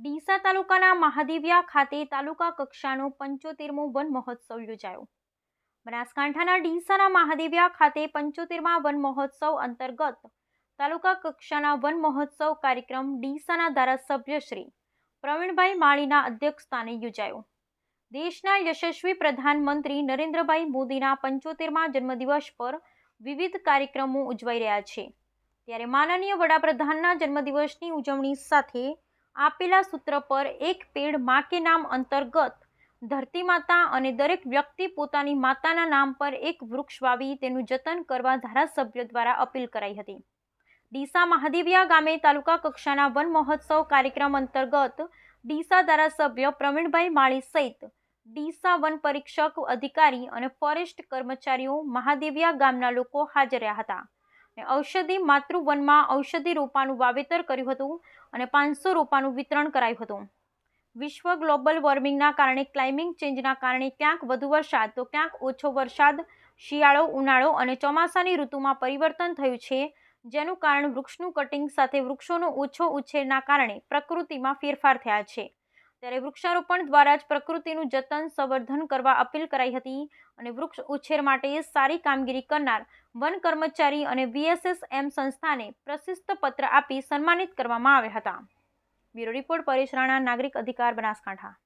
ડીસા તાલુકાના મહાદેવિયા ખાતે તાલુકા કક્ષાનો 75મો વન મહોત્સવ યોજાયો। બનાસકાંઠાના ડીસાના મહાદેવિયા ખાતે 75મા વન મહોત્સવ અંતર્ગત તાલુકા કક્ષાના વન મહોત્સવ કાર્યક્રમ ડીસાના ધારાસભ્ય શ્રી પ્રવીણભાઈ માળીના અધ્યક્ષસ્થાને યોજાયો। દેશના યશસ્વી પ્રધાનમંત્રી નરેન્દ્રભાઈ મોદીના 75મા જન્મદિવસ પર વિવિધ કાર્યક્રમો ઉજવાઈ રહ્યા છે, ત્યારે માનનીય વડાપ્રધાનના જન્મદિવસની ઉજવણી સાથે આપેલા સૂત્ર પર એક પેડ માં કે નામ અંતર્ગત ધરતી માતા અને દરેક વ્યક્તિ પોતાની માતાના નામ પર એક વૃક્ષ વાવી તેનું જતન કરવા ધારાસભ્ય દ્વારા અપીલ કરાઈ હતી। ડીસા મહાદેવિયા ગામે તાલુકા કક્ષાના વન મહોત્સવ કાર્યક્રમ અંતર્ગત ડીસા ધારાસભ્ય પ્રવીણભાઈ માળી સહિત ડીસા વન પરીક્ષક અધિકારી અને ફોરેસ્ટ કર્મચારીઓ મહાદેવિયા ગામના લોકો હાજર રહ્યા હતા। ઔષધિ માતૃવનમાં ઔષધિ રોપાનું વાવેતર કર્યું હતું અને 500 રોપાનું વિતરણ કરાયું હતું। વિશ્વ ગ્લોબલ વોર્મિંગના કારણે ક્લાઇમેટ ચેન્જના કારણે ક્યાંક વધુ વરસાદ તો ક્યાંક ઓછો વરસાદ, શિયાળો, ઉનાળો અને ચોમાસાની ઋતુમાં પરિવર્તન થયું છે, જેનું કારણ વૃક્ષનું કટિંગ સાથે વૃક્ષોનો ઓછો ઉછેરના કારણે પ્રકૃતિમાં ફેરફાર થયા છે। ત્યારે વૃક્ષારોપણ દ્વારા જ પ્રકૃતિનું જતન સંવર્ધન કરવા અપીલ કરાઈ હતી અને વૃક્ષ ઉછેર માટે સારી કામગીરી કરનાર વન કર્મચારી અને VSSM સંસ્થાને પ્રશસ્તિ પત્ર આપી સન્માનિત કરવામાં આવ્યા હતા। બ્યુરો રિપોર્ટ પરેશ રાણા, નાગરિક અધિકાર, બનાસકાંઠા।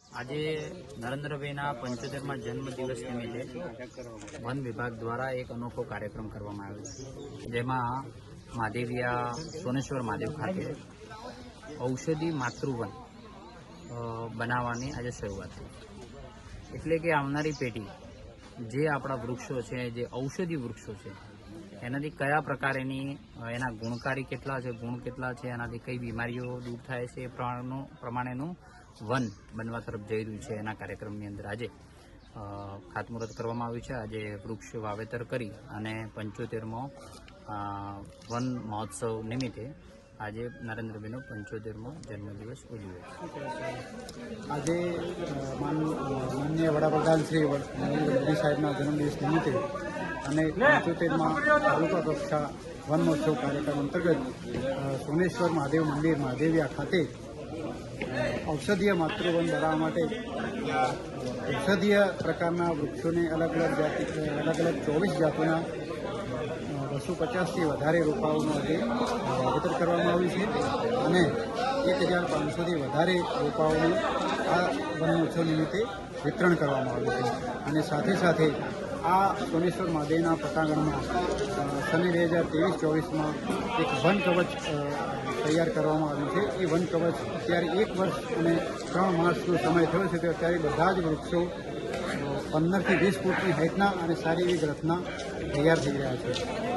આજે નરેન્દ્રભાઈના 75મા જન્મદિવસ નિમિત્તે વન વિભાગ દ્વારા એક અનોખો કાર્યક્રમ કરવામાં આવ્યો છે, જેમાં મહાદેવિયા સોનેશ્વર મહાદેવ ખાતે ઔષધિ માતૃવન બનાવવાની આજે શરૂઆત થઈ। એટલે કે આવનારી પેઢી જે આપણા વૃક્ષો છે, જે ઔષધિ વૃક્ષો છે, એનાથી કયા પ્રકારેની એના ગુણકારી કેટલા છે, ગુણ કેટલા છે, એનાથી કઈ બીમારીઓ દૂર થાય છે, એ પ્રમાણેનું વન બનવા તરફ જઈ રહ્યું છે। એના કાર્યક્રમની અંદર આજે ખાતમુહૂર્ત કરવામાં આવ્યું છે। આજે વૃક્ષ વાવેતર કરી અને 75મો વન મહોત્સવ નિમિત્તે આજે નરેન્દ્રભાઈનો 75મો જન્મદિવસ ઉજવ્યો છે। આજે માનનીય વડાપ્રધાન શ્રી નરેન્દ્ર મોદી સાહેબના જન્મદિવસ નિમિત્તે અને 75મા તાલુકા કક્ષા વન મહોત્સવ કાર્યક્રમ અંતર્ગત સોનેશ્વર મહાદેવ મંદિર મહાદેવિયા ખાતે ઔષધીય માતૃવન બનાવવા માટે ઔષધીય પ્રકારના વૃક્ષોને અલગ અલગ 24 જાતોના 250થી વધારે રોપાઓનું આજે વાવેતર કરવામાં આવ્યું છે અને 1500થી વધારે રોપાઓનું આ વન મહોત્સવ નિમિત્તે વિતરણ કરવામાં આવ્યું છે। અને સાથે સાથે આ સોનેશ્વર મહાદેવના પટાંગણમાં સને 2023-24માં એક વન કવચ તૈયાર કરવામાં આવ્યું છે। એ વન કવચ અત્યારે 1 વર્ષ અને 3 માસનો સમય થયો છે, તો અત્યારે બધા જ વૃક્ષો 15થી 20 ફૂટની હાઇટના અને સારી એવી ગ્રોથના તૈયાર થઈ રહ્યા છે।